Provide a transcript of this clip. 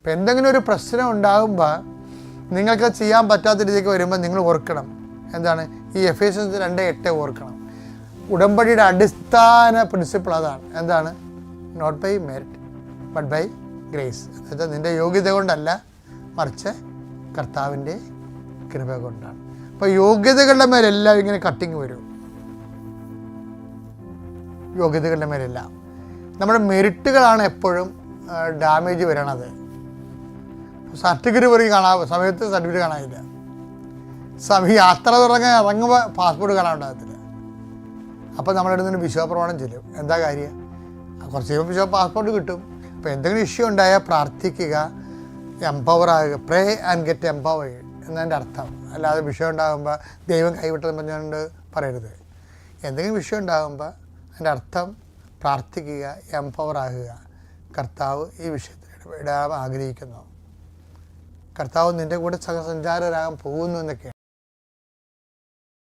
ഇപ്പം എന്തെങ്കിലും ഒരു പ്രശ്നം ഉണ്ടാകുമ്പോൾ നിങ്ങൾക്ക് ചെയ്യാൻ പറ്റാത്ത രീതിക്ക് വരുമ്പോൾ നിങ്ങൾ ഓർക്കണം എന്താണ് ഈ എഫേസ്യൻസ് 2:8 ഓർക്കണം. ഉടമ്പടിയുടെ അടിസ്ഥാന പ്രിൻസിപ്പിൾ അതാണ്. എന്താണ്? Not by merit but by grace. എന്നുവെച്ചാൽ നിൻ്റെ യോഗ്യത കൊണ്ടല്ല, മറിച്ച് കർത്താവിൻ്റെ കൃപ കൊണ്ടാണ്. അപ്പോൾ യോഗ്യതകളുടെ മേലെല്ലാം ഇങ്ങനെ കട്ടിങ് വരും. യോഗ്യതകളുടെ മേലെല്ലാം നമ്മുടെ മെറിറ്റുകളാണ് എപ്പോഴും ഡാമേജ് വരണത്. സർട്ടിഫിക്കറ്റ് പോലും സമയത്ത് സർട്ടിഫിക്കറ്റ് കാണാനില്ല. യാത്ര ഇറങ്ങുമ്പോൾ പാസ്പോർട്ട് കാണാനുണ്ടാകത്തില്ല. അപ്പോൾ നമ്മുടെ നിന്ന് വിശ്വാസപ്രമാണം ചെല്ലും. എന്താ കാര്യം? കുറച്ച് കഴിയുമ്പോൾ പാസ്പോർട്ട് കിട്ടും. അപ്പോൾ എന്തെങ്കിലും ഇഷ്യൂ ഉണ്ടായാൽ പ്രാർത്ഥിക്കുക, എംപവർ ആകുക, പ്രേ ആൻഡ് ഗെറ്റ് എംപവേർഡ് എന്നതിൻ്റെ അർത്ഥം. അല്ലാതെ വിഷയം ഉണ്ടാകുമ്പോൾ ദൈവം കൈവിട്ടെന്ന് പറഞ്ഞുകൊണ്ട് പറയരുത്. എന്തെങ്കിലും വിഷയം ഉണ്ടാകുമ്പോൾ അതിൻ്റെ അർത്ഥം പ്രാർത്ഥിക്കുക, എംപവർ ആകുക. കർത്താവ് ഈ വിഷയത്തിൽ ഇടപെടാൻ ആഗ്രഹിക്കുന്നു. കർത്താവ് നിൻ്റെ കൂടെ സഹസഞ്ചാരരാകാൻ പോകുന്നു എന്നൊക്കെയാണ്.